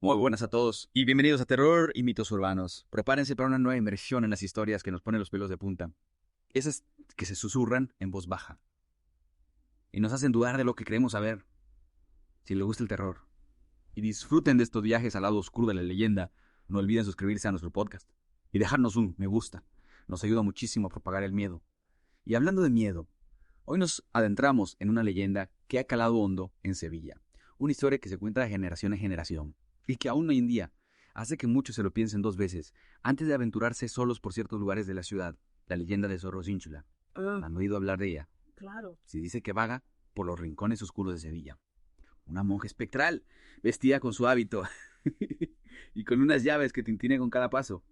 Muy buenas a todos y bienvenidos a Terror y Mitos Urbanos. Prepárense para una nueva inmersión en las historias que nos ponen los pelos de punta. Esas que se susurran en voz baja y nos hacen dudar de lo que creemos saber. Si les gusta el terror y disfruten de estos viajes al lado oscuro de la leyenda, no olviden suscribirse a nuestro podcast y dejarnos un me gusta. Nos ayuda muchísimo a propagar el miedo. Y hablando de miedo, hoy nos adentramos en una leyenda que ha calado hondo en Sevilla. Una historia que se cuenta de generación en generación y que aún hoy en día hace que muchos se lo piensen dos veces antes de aventurarse solos por ciertos lugares de la ciudad. La leyenda de Zorrozínchula. ¿Han oído hablar de ella? Claro. Se dice que vaga por los rincones oscuros de Sevilla. Una monja espectral, vestida con su hábito y con unas llaves que tintinean con cada paso.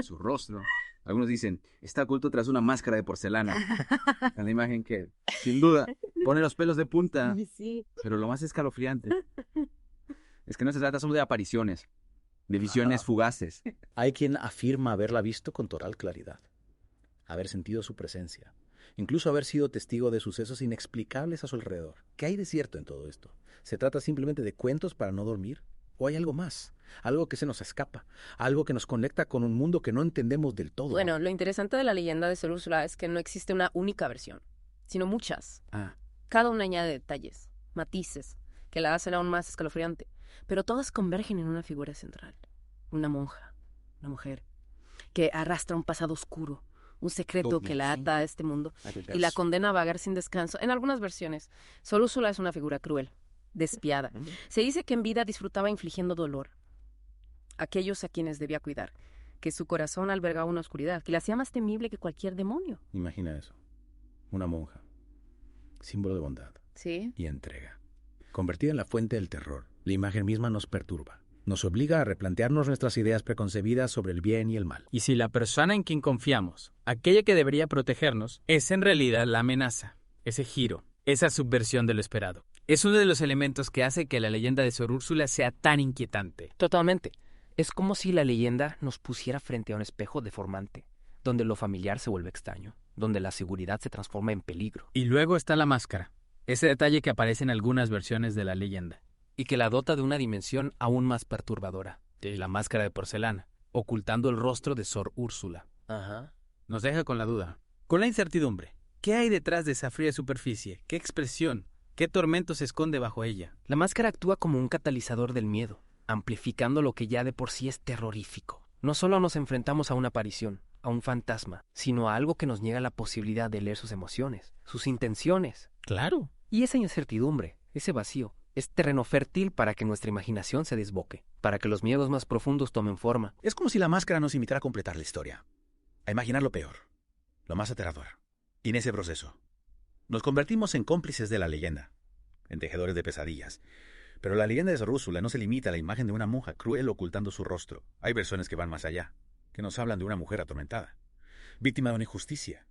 Su rostro, algunos dicen, está oculto tras una máscara de porcelana. Una imagen que, sin duda, pone los pelos de punta. Sí. Pero lo más escalofriante es que no se trata solo de apariciones, de visiones fugaces. Hay quien afirma haberla visto con total claridad, haber sentido su presencia, incluso haber sido testigo de sucesos inexplicables a su alrededor. ¿Qué hay de cierto en todo esto? ¿Se trata simplemente de cuentos para no dormir? ¿O hay algo más? Algo que se nos escapa, algo que nos conecta con un mundo que no entendemos del todo. Bueno, lo interesante de la leyenda de Sor Úrsula es que no existe una única versión, sino muchas. Cada una añade detalles, matices, que la hacen aún más escalofriante, pero todas convergen en una figura central. Una monja, una mujer, que arrastra un pasado oscuro, un secreto que la ata a este mundo y la condena a vagar sin descanso. En algunas versiones, Sor Úrsula es una figura cruel, despiadada. Se dice que en vida disfrutaba infligiendo dolor a aquellos a quienes debía cuidar, que su corazón albergaba una oscuridad que la hacía más temible que cualquier demonio. Imagina eso. Una monja, símbolo de bondad Sí. y entrega, convertida en la fuente del terror. La imagen misma nos perturba. Nos obliga a replantearnos nuestras ideas preconcebidas sobre el bien y el mal. Y si la persona en quien confiamos, aquella que debería protegernos, es en realidad la amenaza, ese giro, esa subversión de lo esperado. Es uno de los elementos que hace que la leyenda de Sor Úrsula sea tan inquietante. Totalmente. Es como si la leyenda nos pusiera frente a un espejo deformante, donde lo familiar se vuelve extraño, donde la seguridad se transforma en peligro. Y luego está la máscara, ese detalle que aparece en algunas versiones de la leyenda. Y que la dota de una dimensión aún más perturbadora, De la máscara de porcelana, ocultando el rostro de Sor Úrsula. Ajá. Nos deja con la duda, con la incertidumbre. ¿Qué hay detrás de esa fría superficie? ¿Qué expresión? ¿Qué tormento se esconde bajo ella? La máscara actúa como un catalizador del miedo, amplificando lo que ya de por sí es terrorífico. No solo nos enfrentamos a una aparición, a un fantasma, sino a algo que nos niega la posibilidad de leer sus emociones, sus intenciones. Claro. Y esa incertidumbre, ese vacío, es terreno fértil para que nuestra imaginación se desboque, para que los miedos más profundos tomen forma. Es como si la máscara nos invitara a completar la historia, a imaginar lo peor, lo más aterrador. Y en ese proceso, nos convertimos en cómplices de la leyenda, en tejedores de pesadillas. Pero la leyenda de Sor Úrsula no se limita a la imagen de una monja cruel ocultando su rostro. Hay versiones que van más allá, que nos hablan de una mujer atormentada, víctima de una injusticia,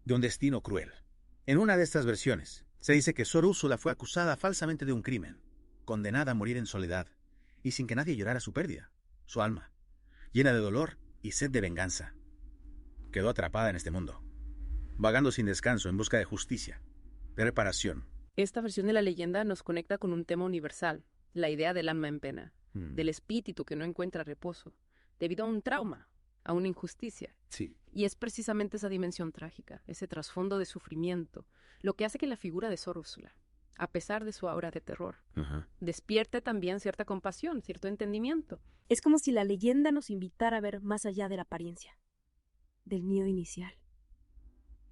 de un destino cruel. En una de estas versiones, se dice que Sor Úrsula fue acusada falsamente de un crimen, condenada a morir en soledad, y sin que nadie llorara su pérdida. Su alma, llena de dolor y sed de venganza, quedó atrapada en este mundo, vagando sin descanso en busca de justicia, de reparación. Esta versión de la leyenda nos conecta con un tema universal, la idea del alma en pena, del espíritu que no encuentra reposo, debido a un trauma, a una injusticia. Sí. Y es precisamente esa dimensión trágica, ese trasfondo de sufrimiento, lo que hace que la figura de Sor Úrsula, a pesar de su aura de terror, despierte también cierta compasión, cierto entendimiento. Es como si la leyenda nos invitara a ver más allá de la apariencia, del miedo inicial.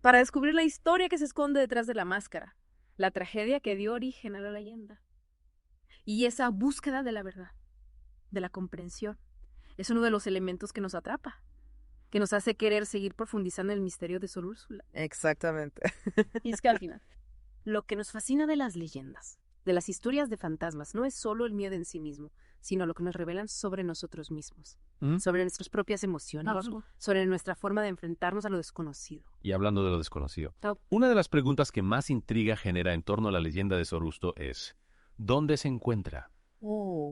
Para descubrir la historia que se esconde detrás de la máscara, la tragedia que dio origen a la leyenda. Y esa búsqueda de la verdad, de la comprensión, es uno de los elementos que nos atrapa, que nos hace querer seguir profundizando en el misterio de Sor Úrsula. Exactamente. Y es que al final, lo que nos fascina de las leyendas, de las historias de fantasmas, no es solo el miedo en sí mismo, sino lo que nos revelan sobre nosotros mismos, sobre nuestras propias emociones, sobre nuestra forma de enfrentarnos a lo desconocido. Y hablando de lo desconocido, una de las preguntas que más intriga genera en torno a la leyenda de Sor Úrsula es: ¿dónde se encuentra?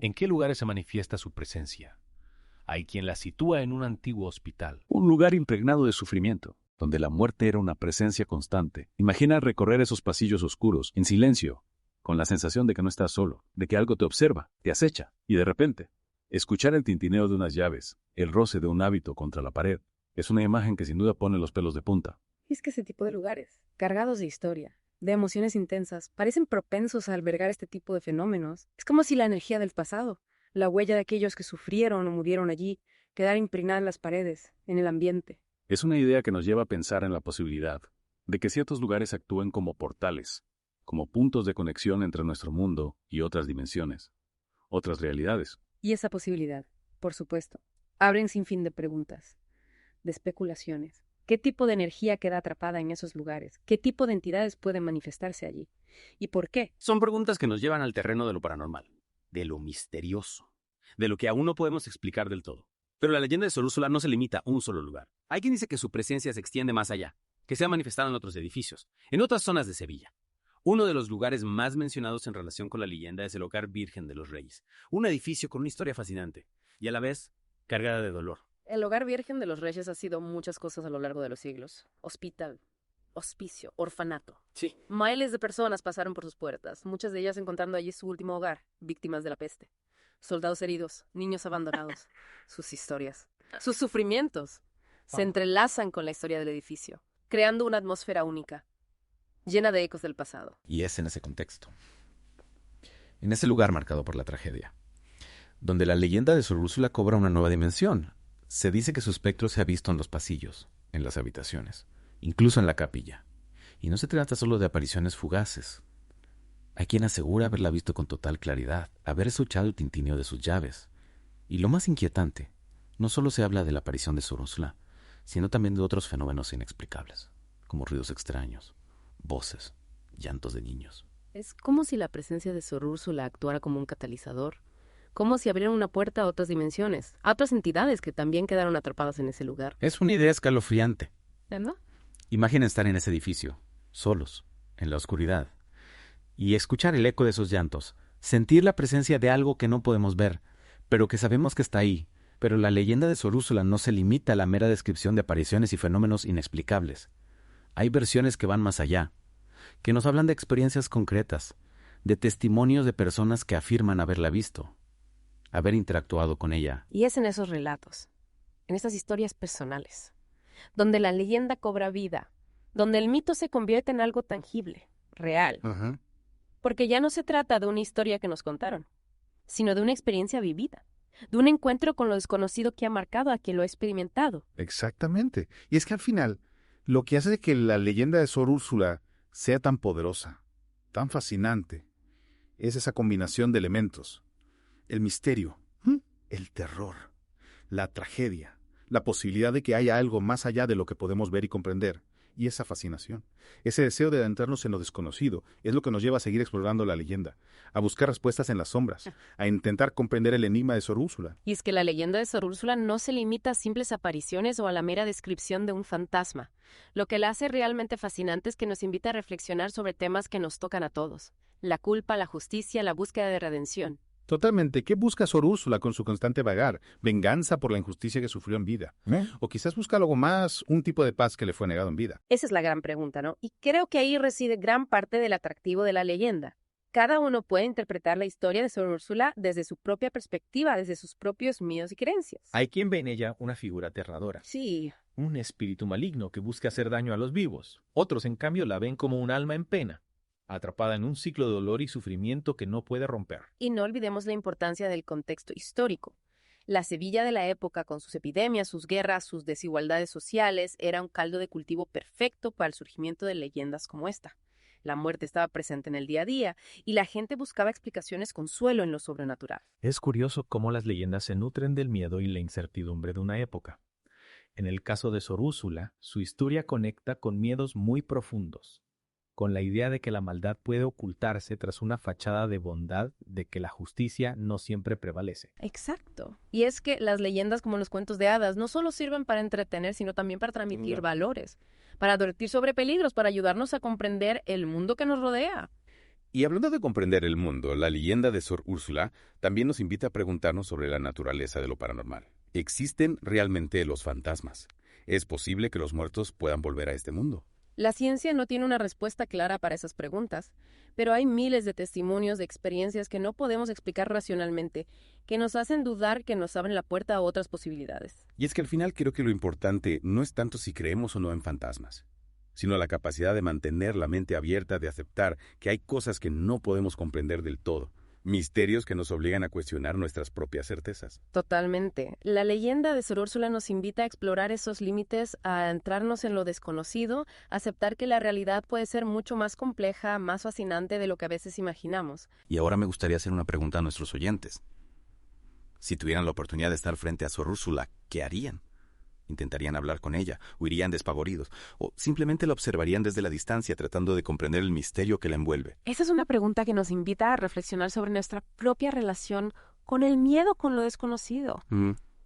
¿En qué lugares se manifiesta su presencia? Hay quien la sitúa en un antiguo hospital, un lugar impregnado de sufrimiento, donde la muerte era una presencia constante. Imagina recorrer esos pasillos oscuros, en silencio, con la sensación de que no estás solo, de que algo te observa, te acecha, y de repente, escuchar el tintineo de unas llaves, el roce de un hábito contra la pared, es una imagen que sin duda pone los pelos de punta. Y es que ese tipo de lugares, cargados de historia, de emociones intensas, parecen propensos a albergar este tipo de fenómenos. Es como si la energía del pasado, la huella de aquellos que sufrieron o murieron allí, quedara impregnada en las paredes, en el ambiente. Es una idea que nos lleva a pensar en la posibilidad de que ciertos lugares actúen como portales, como puntos de conexión entre nuestro mundo y otras dimensiones, otras realidades. Y esa posibilidad, por supuesto, abre un sinfín de preguntas, de especulaciones. ¿Qué tipo de energía queda atrapada en esos lugares? ¿Qué tipo de entidades pueden manifestarse allí? ¿Y por qué? Son preguntas que nos llevan al terreno de lo paranormal, de lo misterioso, de lo que aún no podemos explicar del todo. Pero la leyenda de Sor Úrsula no se limita a un solo lugar. Hay quien dice que su presencia se extiende más allá, que se ha manifestado en otros edificios, en otras zonas de Sevilla. Uno de los lugares más mencionados en relación con la leyenda es el Hogar Virgen de los Reyes, un edificio con una historia fascinante y a la vez cargada de dolor. El Hogar Virgen de los Reyes ha sido muchas cosas a lo largo de los siglos. Hospital, hospicio, orfanato. Sí. Miles de personas pasaron por sus puertas, muchas de ellas encontrando allí su último hogar, víctimas de la peste. Soldados heridos, niños abandonados. Sus historias, sus sufrimientos, se entrelazan con la historia del edificio, creando una atmósfera única, llena de ecos del pasado. Y es en ese contexto, en ese lugar marcado por la tragedia, donde la leyenda de Sor Úrsula cobra una nueva dimensión. Se dice que su espectro se ha visto en los pasillos, en las habitaciones, incluso en la capilla. Y no se trata solo de apariciones fugaces. Hay quien asegura haberla visto con total claridad, haber escuchado el tintineo de sus llaves. Y lo más inquietante, no solo se habla de la aparición de Sor Úrsula, sino también de otros fenómenos inexplicables, como ruidos extraños, voces, llantos de niños. Es como si la presencia de Sor Úrsula actuara como un catalizador, como si abrieran una puerta a otras dimensiones, a otras entidades que también quedaron atrapadas en ese lugar. Es una idea escalofriante. ¿No? Imaginen estar en ese edificio, solos, en la oscuridad, y escuchar el eco de esos llantos, sentir la presencia de algo que no podemos ver, pero que sabemos que está ahí. Pero la leyenda de Sor Úrsula no se limita a la mera descripción de apariciones y fenómenos inexplicables. Hay versiones que van más allá, que nos hablan de experiencias concretas, de testimonios de personas que afirman haberla visto, haber interactuado con ella. Y es en esos relatos, en esas historias personales, donde la leyenda cobra vida, donde el mito se convierte en algo tangible, real. Ajá. Porque ya no se trata de una historia que nos contaron, sino de una experiencia vivida, de un encuentro con lo desconocido que ha marcado a quien lo ha experimentado. Exactamente. Y es que al final, lo que hace que la leyenda de Sor Úrsula sea tan poderosa, tan fascinante, es esa combinación de elementos. El misterio, el terror, la tragedia, la posibilidad de que haya algo más allá de lo que podemos ver y comprender, y esa fascinación, ese deseo de adentrarnos en lo desconocido, es lo que nos lleva a seguir explorando la leyenda, a buscar respuestas en las sombras, a intentar comprender el enigma de Sor Úrsula. Y es que la leyenda de Sor Úrsula no se limita a simples apariciones o a la mera descripción de un fantasma. Lo que la hace realmente fascinante es que nos invita a reflexionar sobre temas que nos tocan a todos: la culpa, la justicia, la búsqueda de redención. Totalmente. ¿Qué busca Sor Úrsula con su constante vagar? ¿Venganza por la injusticia que sufrió en vida? O quizás busca algo más, un tipo de paz que le fue negado en vida. Esa es la gran pregunta, ¿no? Y creo que ahí reside gran parte del atractivo de la leyenda. Cada uno puede interpretar la historia de Sor Úrsula desde su propia perspectiva, desde sus propios miedos y creencias. Hay quien ve en ella una figura aterradora. Sí. Un espíritu maligno que busca hacer daño a los vivos. Otros, en cambio, la ven como un alma en pena, atrapada en un ciclo de dolor y sufrimiento que no puede romper. Y no olvidemos la importancia del contexto histórico. La Sevilla de la época, con sus epidemias, sus guerras, sus desigualdades sociales, era un caldo de cultivo perfecto para el surgimiento de leyendas como esta. La muerte estaba presente en el día a día y la gente buscaba explicaciones consuelo en lo sobrenatural. Es curioso cómo las leyendas se nutren del miedo y la incertidumbre de una época. En el caso de Sor Úrsula, su historia conecta con miedos muy profundos, con la idea de que la maldad puede ocultarse tras una fachada de bondad, de que la justicia no siempre prevalece. Exacto. Y es que las leyendas, como los cuentos de hadas, no solo sirven para entretener, sino también para transmitir valores, para advertir sobre peligros, para ayudarnos a comprender el mundo que nos rodea. Y hablando de comprender el mundo, la leyenda de Sor Úrsula también nos invita a preguntarnos sobre la naturaleza de lo paranormal. ¿Existen realmente los fantasmas? ¿Es posible que los muertos puedan volver a este mundo? La ciencia no tiene una respuesta clara para esas preguntas, pero hay miles de testimonios de experiencias que no podemos explicar racionalmente, que nos hacen dudar, que nos abren la puerta a otras posibilidades. Y es que al final creo que lo importante no es tanto si creemos o no en fantasmas, sino la capacidad de mantener la mente abierta, de aceptar que hay cosas que no podemos comprender del todo, misterios que nos obligan a cuestionar nuestras propias certezas. Totalmente. La leyenda de Sor Úrsula nos invita a explorar esos límites, a entrarnos en lo desconocido, a aceptar que la realidad puede ser mucho más compleja, más fascinante de lo que a veces imaginamos. Y ahora me gustaría hacer una pregunta a nuestros oyentes. Si tuvieran la oportunidad de estar frente a Sor Úrsula, ¿qué harían? ¿Intentarían hablar con ella? ¿Huirían despavoridos? ¿O simplemente la observarían desde la distancia tratando de comprender el misterio que la envuelve? Esa es una pregunta que nos invita a reflexionar sobre nuestra propia relación con el miedo, con lo desconocido.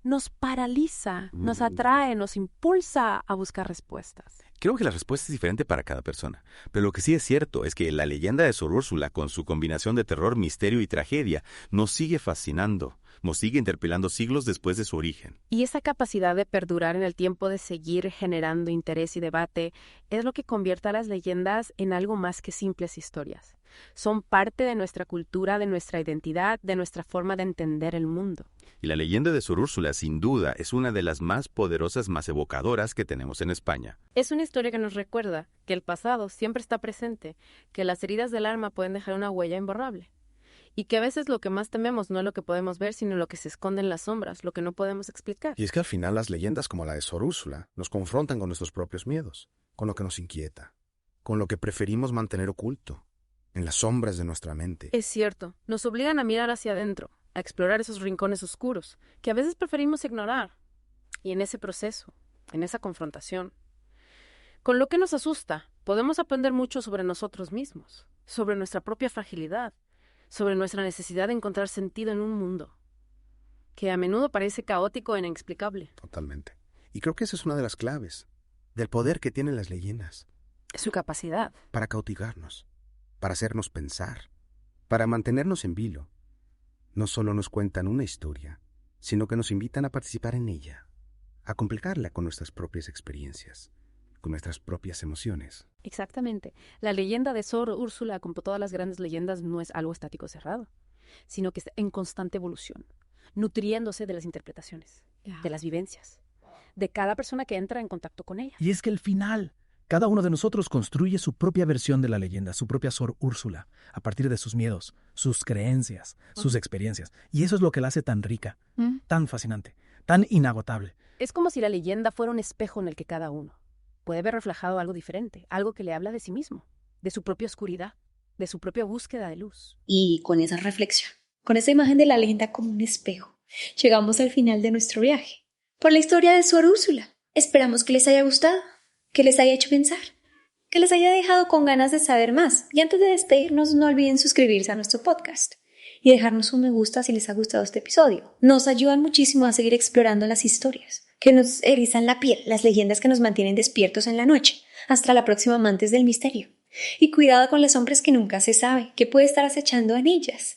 Nos paraliza, nos atrae, nos impulsa a buscar respuestas. Creo que la respuesta es diferente para cada persona, pero lo que sí es cierto es que la leyenda de Sor Úrsula, con su combinación de terror, misterio y tragedia, nos sigue fascinando, nos sigue interpelando siglos después de su origen. Y esa capacidad de perdurar en el tiempo, de seguir generando interés y debate, es lo que convierte a las leyendas en algo más que simples historias. Son parte de nuestra cultura, de nuestra identidad, de nuestra forma de entender el mundo. Y la leyenda de Sor Úrsula, sin duda, es una de las más poderosas, más evocadoras que tenemos en España. Es una historia que nos recuerda que el pasado siempre está presente, que las heridas del alma pueden dejar una huella imborrable. Y que a veces lo que más tememos no es lo que podemos ver, sino lo que se esconde en las sombras, lo que no podemos explicar. Y es que al final las leyendas como la de Sor Úrsula nos confrontan con nuestros propios miedos, con lo que nos inquieta, con lo que preferimos mantener oculto, en las sombras de nuestra mente. Es cierto, nos obligan a mirar hacia adentro, a explorar esos rincones oscuros, que a veces preferimos ignorar. Y en ese proceso, en esa confrontación, con lo que nos asusta, podemos aprender mucho sobre nosotros mismos, sobre nuestra propia fragilidad, sobre nuestra necesidad de encontrar sentido en un mundo que a menudo parece caótico e inexplicable. Totalmente. Y creo que esa es una de las claves del poder que tienen las leyendas. Su capacidad. Para cautivarnos, para hacernos pensar, para mantenernos en vilo. No solo nos cuentan una historia, sino que nos invitan a participar en ella, a complicarla con nuestras propias experiencias, con nuestras propias emociones. Exactamente. La leyenda de Sor Úrsula, como todas las grandes leyendas, no es algo estático cerrado, sino que está en constante evolución, nutriéndose de las interpretaciones, de las vivencias, de cada persona que entra en contacto con ella. Y es que al final, cada uno de nosotros construye su propia versión de la leyenda, su propia Sor Úrsula, a partir de sus miedos, sus creencias, sus experiencias. Y eso es lo que la hace tan rica, tan fascinante, tan inagotable. Es como si la leyenda fuera un espejo en el que cada uno puede ver reflejado algo diferente, algo que le habla de sí mismo, de su propia oscuridad, de su propia búsqueda de luz. Y con esa reflexión, con esa imagen de la leyenda como un espejo, llegamos al final de nuestro viaje por la historia de Sor Úrsula. Esperamos que les haya gustado, que les haya hecho pensar, que les haya dejado con ganas de saber más. Y antes de despedirnos, no olviden suscribirse a nuestro podcast y dejarnos un me gusta si les ha gustado este episodio. Nos ayudan muchísimo a seguir explorando las historias que nos erizan la piel, las leyendas que nos mantienen despiertos en la noche. Hasta la próxima, amantes del misterio. Y cuidado con las sombras que nunca se sabe, que puede estar acechando en ellas.